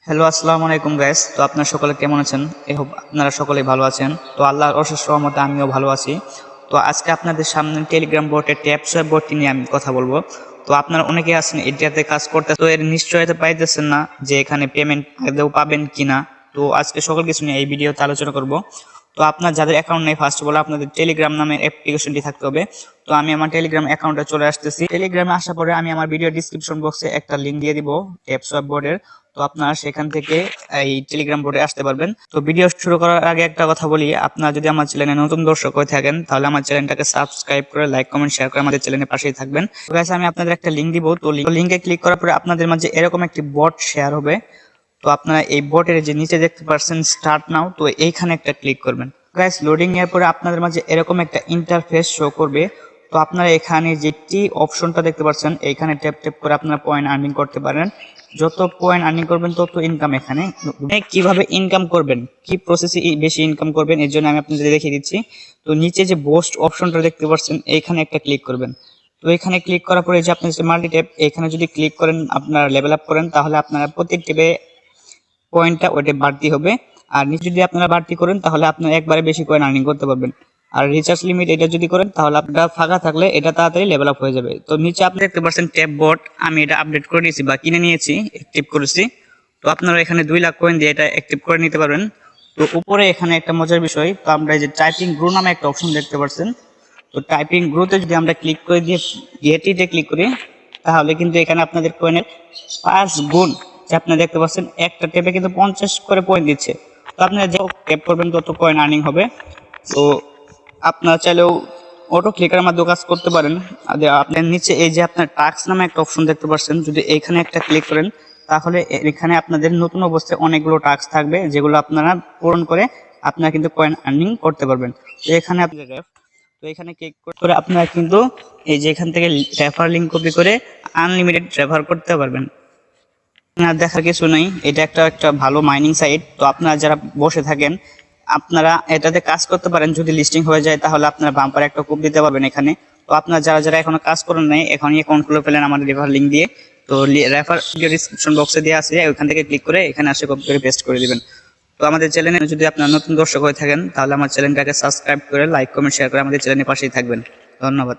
Hello, আসসালামু আলাইকুম guys. তো আপনারা সকলে কেমন আছেন? আই হোপ আপনারা সকলেই ভালো আছেন। তো আল্লাহর অশেষ রহমতে আমিও ভালো আছি। তো আজকে আপনাদের সামনে টেলিগ্রাম বোটের ট্যাপ সোয়াইপ বোর্ডটি নিয়ে আমি কথা বলবো। তো আপনারা অনেকে আছেন এটাতে কাজ করতে, তো এর নিশ্চয়তা পাইতেছেন না যে এখানে পেমেন্ট আদৌ পাবেন কিনা। তো আজকে সকল কিছু নিয়ে এই ভিডিওতে আলোচনা করব। তো আপনার যাদের অ্যাকাউন্ট নেই, ফার্স্ট অফ অল আপনাদের টেলিগ্রাম নামে অ্যাপ্লিকেশনটি থাকতে হবে। তো আমি আমার টেলিগ্রাম অ্যাকাউন্টে চলে আসতেছি। টেলিগ্রামে আসার পরে আমি আমার ভিডিও ডিসক্রিপশন বক্সে একটা লিংক দিয়ে দিব ট্যাপ সোয়াইপ বোর্ডের। তো আপনারা সেখান থেকে এই টেলিগ্রাম বোর্ডে আসতে পারবেন। তো ভিডিও শুরু করার আগে একটা কথা বলি, আপনারা যদি আমার চ্যানেলে নতুন দর্শক হয়ে থাকেন তাহলে আমার চ্যানেলটাকে সাবস্ক্রাইব করে লাইক কমেন্ট শেয়ার করে আমাদের চ্যানেলের পাশেই থাকবেন। তো গাইস, আমি আপনাদের একটা লিংক দিব। তো লিংকে ক্লিক করার পরে আপনাদের মাঝে এরকম একটি বট শেয়ার হবে। তো আপনারা এই বটের যে নিচে দেখতে পাচ্ছেন স্টার্ট নাও, তো এইখানে একটা ক্লিক করবেন। গাইস, লোডিং এর পরে আপনাদের মাঝে এরকম একটা ইন্টারফেস শো করবে। তো আপনারা এখানে যেটি অপশনটা দেখতে পাচ্ছেন এইখানে ট্যাপ ট্যাপ করে আপনারা পয়েন্ট আর্নিং করতে পারেন। যত পয়েন্ট আর্নিং করবেন তত ইনকাম। এখানে কিভাবে ইনকাম করবেন, কি প্রসেসে বেশি ইনকাম করবেন এর জন্য আমি আপনাদের দেখিয়ে দিচ্ছি। তো নিচে যে বোস্ট অপশনটা দেখতে পাচ্ছেন এইখানে একটা ক্লিক করবেন। তো এখানে ক্লিক করার পরে যে আপনি মাল্টি ট্যাপ এখানে যদি ক্লিক করেন, আপনারা লেভেল আপ করেন, তাহলে আপনারা প্রত্যেক ট্যাপে পয়েন্টটা ওইটা বাড়তি হবে। আর নিচে যদি আপনারা বাড়তি করেন তাহলে আপনারা একবারে বেশি কয়েন আর্নিং করতে পারবেন। আর রিচার্জ লিমিট এটা যদি করেন তাহলে আপনারা ফাঁকা থাকলে এটা তাড়াতাড়ি লেভেল আপ হয়ে যাবে। তো নিচে আপনি দেখতে পাচ্ছেন ট্যাপ বট, আমি এটা আপডেট করে নিয়েছি বা কিনে নিয়েছি, অ্যাক্টিভ করেছি। তো আপনারা এখানে 2 লাখ কয়েন দিয়ে এটা অ্যাক্টিভ করে নিতে পারবেন। তো উপরে এখানে একটা মজার বিষয়, তো আমরা এই যে টাইপিং গ্রো নামে একটা অপশন দেখতে পাচ্ছেন। তো টাইপিং গ্রোতে যদি আমরা ক্লিক করে দিয়ে গেটিতে ক্লিক করি তাহলে কিন্তু এখানে আপনাদের কয়েনের 5 গুণ যে আপনারা দেখতে পাচ্ছেন একটা ট্যাপে কিন্তু 50 করে পয়েন্ট দিচ্ছে। তো আপনারা যত ট্যাপ করবেন তত কয়েন আর্নিং হবে। তো আপনারা চাইলেও অটো ক্লিকারের মাধ্যমে কাজ করতে পারেন। আর আপনার নিচে এই যে আপনার টাস্ক নামে একটা অপশন দেখতে পাচ্ছেন, যদি এইখানে একটা ক্লিক করেন তাহলে এখানে আপনাদের নতুন অবস্থায় অনেকগুলো টাস্ক থাকবে যেগুলো আপনারা পূরণ করে আপনারা কিন্তু কয়েন আর্নিং করতে পারবেন। তো এখানে আপনাদের তো এখানে ক্লিক করে আপনারা কিন্তু এই যে এখান থেকে রেফার লিংক কপি করে আনলিমিটেড রেফার করতে পারবেন। আর দেখার কিছু নেই, এটা একটা ভালো মাইনিং সাইট। তো আপনারা যারা বসে থাকেন আপনারা এটাতে কাজ করতে পারেন। যদি লিস্টিং হয়ে যায় তাহলে আপনারা বাম্পার একটা কুপ দিতে পারবেন এখানে। তো আপনারা যারা এখনো কাজ করেন নাই এখনই অ্যাকাউন্ট খুলে ফেলেন আমাদের রেফার লিংক দিয়ে। তো রেফার ডিসক্রিপশন বক্সে দেওয়া আছে, ওইখান থেকে ক্লিক করে এখানে আসে কপি করে পেস্ট করে দিবেন। তো আমাদের চ্যানেলে যদি আপনারা নতুন দর্শক হয়ে থাকেন তাহলে আমার চ্যানেলটাকে সাবস্ক্রাইব করে লাইক কমেন্ট শেয়ার করে আমাদের চ্যানেলের পাশেই থাকবেন। ধন্যবাদ।